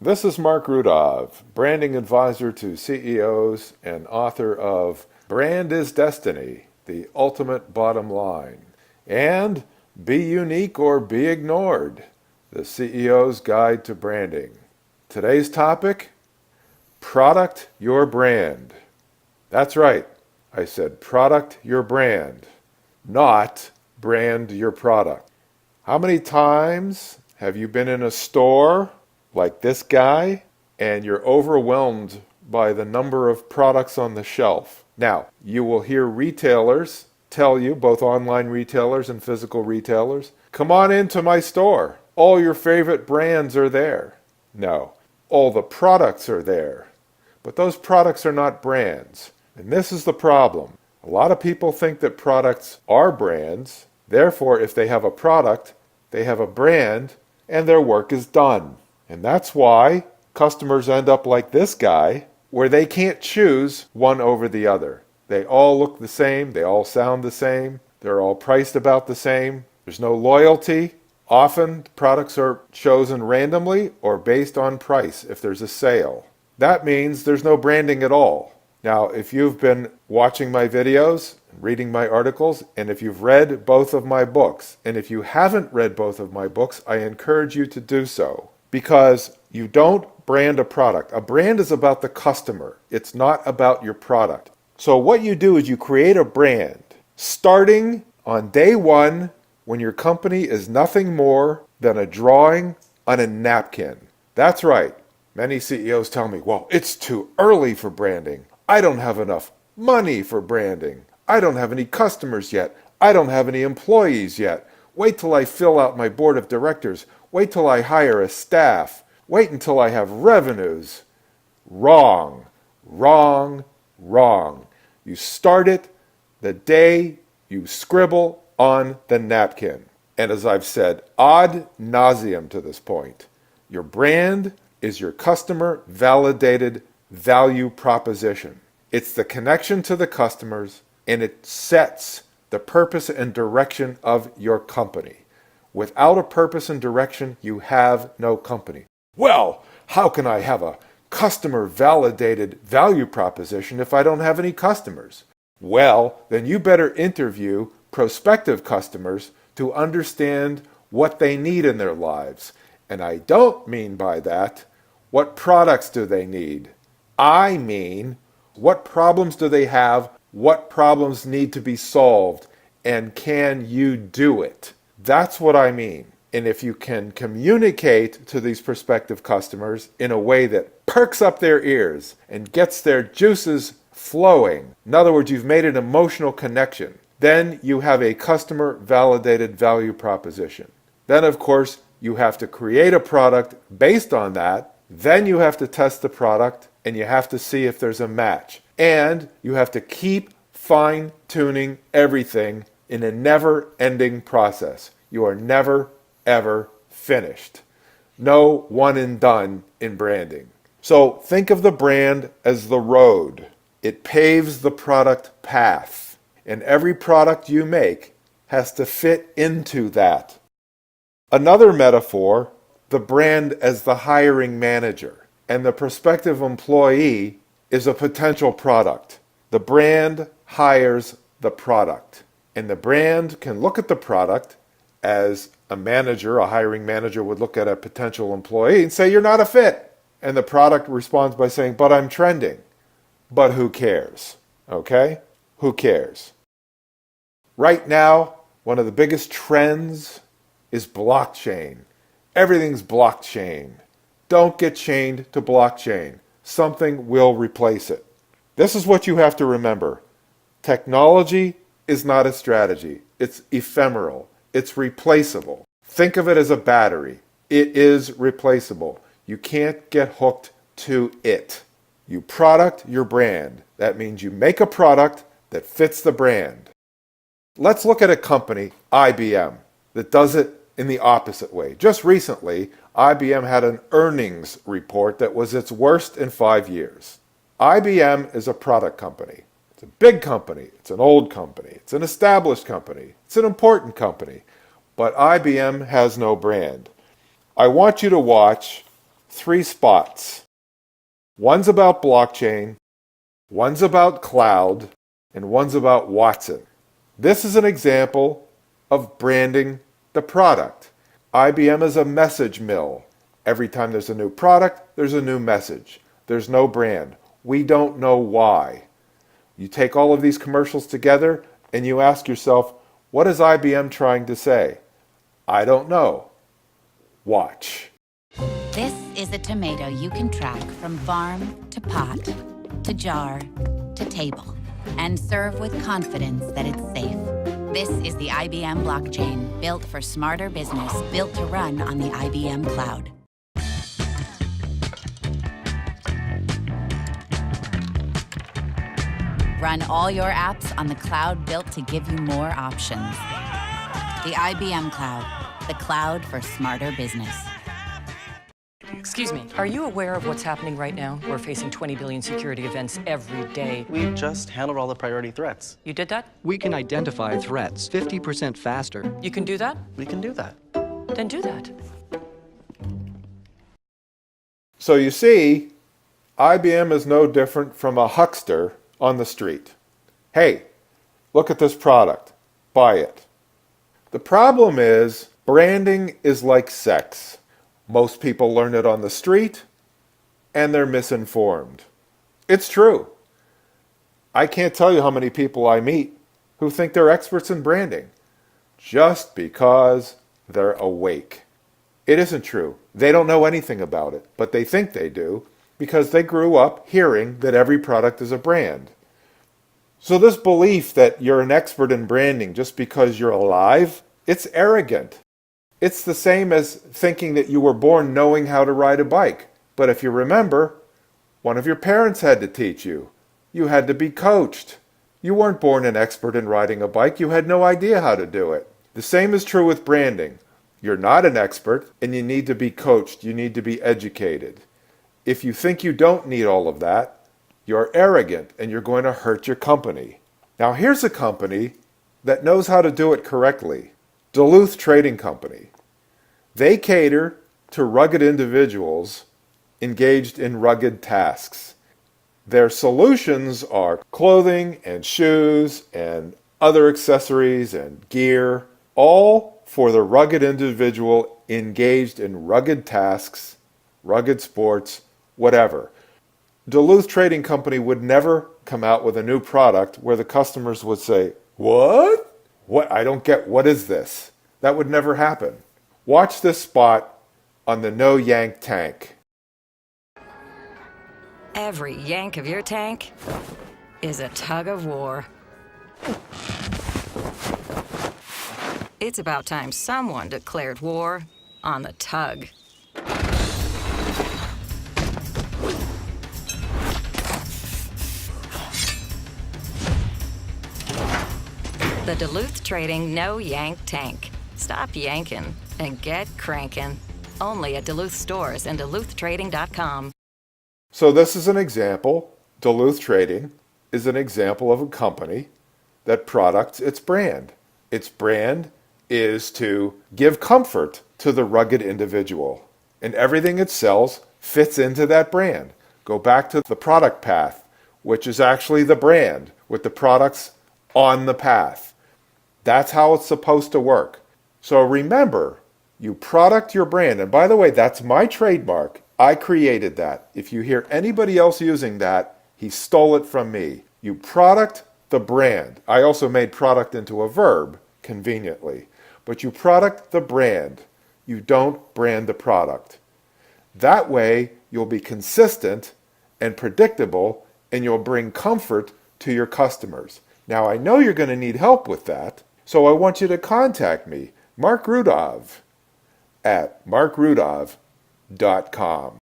This is Marc Rudov, branding advisor to CEOs and author of Brand is Destiny, the Ultimate Bottom Line, and Be Unique or Be Ignored, the CEO's Guide to Branding. Today's topic, Product Your Brand. That's right, I said product your brand, not brand your product. How many times have you been in a store like this guy, and you're overwhelmed by the number of products on the shelf? Now, you will hear retailers tell you, both online retailers and physical retailers, come on into my store. All your favorite brands are there. No, all the products are there. But those products are not brands. And this is the problem. A lot of people think that products are brands. Therefore, if they have a product, they have a brand, and their work is done. And that's why customers end up like this guy, where they can't choose one over the other. They all look the same, they all sound the same, they're all priced about the same. There's no loyalty. Often products are chosen randomly or based on price if there's a sale. That means there's no branding at all. Now, if you've been watching my videos, reading my articles, and if you've read both of my books, and if you haven't read both of my books, I encourage you to do so. Because you don't brand a product. A brand is about the customer. It's not about your product. So what you do is you create a brand starting on day one when your company is nothing more than a drawing on a napkin. That's right. Many CEOs tell me, well, it's too early for branding. I don't have enough money for branding. I don't have any customers yet. I don't have any employees yet. Wait till I fill out my board of directors. Wait till I hire a staff. Wait until I have revenues. Wrong, wrong, wrong. You start it the day you scribble on the napkin. And as I've said ad nauseum to this point, your brand is your customer validated value proposition. It's the connection to the customers, and it sets the purpose and direction of your company. Without a purpose and direction, you have no company. Well, how can I have a customer-validated value proposition if I don't have any customers? Well, then you better interview prospective customers to understand what they need in their lives. And I don't mean by that, what products do they need? I mean, what problems do they have? What problems need to be solved? And can you do it? That's what I mean. And if you can communicate to these prospective customers in a way that perks up their ears and gets their juices flowing, in other words, you've made an emotional connection, then you have a customer validated value proposition. Then, of course, you have to create a product based on that. Then you have to test the product and you have to see if there's a match. And you have to keep fine-tuning everything in a never-ending process. You are never, ever finished. No one and done in branding. So think of the brand as the road. It paves the product path. And every product you make has to fit into that. Another metaphor, the brand as the hiring manager. And the prospective employee is a potential product. The brand hires the product. And the brand can look at the product as a manager, a hiring manager would look at a potential employee and say, you're not a fit. And the product responds by saying, but I'm trending. But who cares? Okay? Who cares? Right now, one of the biggest trends is blockchain. Everything's blockchain. Don't get chained to blockchain. Something will replace it. This is what you have to remember. Technology is not a strategy. It's ephemeral. It's replaceable. Think of it as a battery. It is replaceable. You can't get hooked to it. You product your brand. That means you make a product that fits the brand. Let's look at a company, IBM, that does it in the opposite way. Just recently, IBM had an earnings report that was its worst in 5 years. IBM is a product company. It's a big company. It's an old company. It's an established company. It's an important company. But IBM has no brand. I want you to watch 3 spots. One's about blockchain, one's about cloud, and one's about Watson. This is an example of branding the product. IBM is a message mill. Every time there's a new product, there's a new message. There's no brand. We don't know why. You take all of these commercials together and you ask yourself, what is IBM trying to say? I don't know. Watch. This is a tomato you can track from farm to pot, to jar, to table, and serve with confidence that it's safe. This is the IBM blockchain, built for smarter business, built to run on the IBM cloud. Run all your apps on the cloud built to give you more options. The IBM Cloud, the cloud for smarter business. Excuse me, are you aware of what's happening right now? We're facing 20 billion security events every day. We just handled all the priority threats. You did that? We can identify threats 50% faster. You can do that? We can do that. Then do that. So you see, IBM is no different from a huckster on the street. Hey, look at this product. Buy it. The problem is, branding is like sex. Most people learn it on the street, and they're misinformed. It's true. I can't tell you how many people I meet who think they're experts in branding just because they're awake. It isn't true. They don't know anything about it, but they think they do because they grew up hearing that every product is a brand. So this belief that you're an expert in branding just because you're alive, it's arrogant. It's the same as thinking that you were born knowing how to ride a bike. But if you remember, one of your parents had to teach you. You had to be coached. You weren't born an expert in riding a bike. You had no idea how to do it. The same is true with branding. You're not an expert, and you need to be coached. You need to be educated. If you think you don't need all of that, you're arrogant, and you're going to hurt your company. Now here's a company that knows how to do it correctly. Duluth Trading Company. They cater to rugged individuals engaged in rugged tasks. Their solutions are clothing and shoes and other accessories and gear, all for the rugged individual engaged in rugged tasks, rugged sports, whatever. Duluth Trading Company would never come out with a new product where the customers would say, "What? What? I don't get, what is this?" That would never happen. Watch this spot on the No Yank tank. Every yank of your tank is a tug of war. It's about time someone declared war on the tug. The Duluth Trading No Yank Tank. Stop yanking and get cranking. Only at Duluth stores and duluthtrading.com. So this is an example. Duluth Trading is an example of a company that products its brand. Its brand is to give comfort to the rugged individual. And everything it sells fits into that brand. Go back to the product path, which is actually the brand, with the products on the path. That's how it's supposed to work. So remember, you product your brand. And by the way, that's my trademark. I created that. If you hear anybody else using that, he stole it from me. You product the brand. I also made product into a verb, conveniently. But you product the brand. You don't brand the product. That way, you'll be consistent and predictable, and you'll bring comfort to your customers. Now, I know you're going to need help with that, so I want you to contact me, Marc Rudov, at marcrudov.com.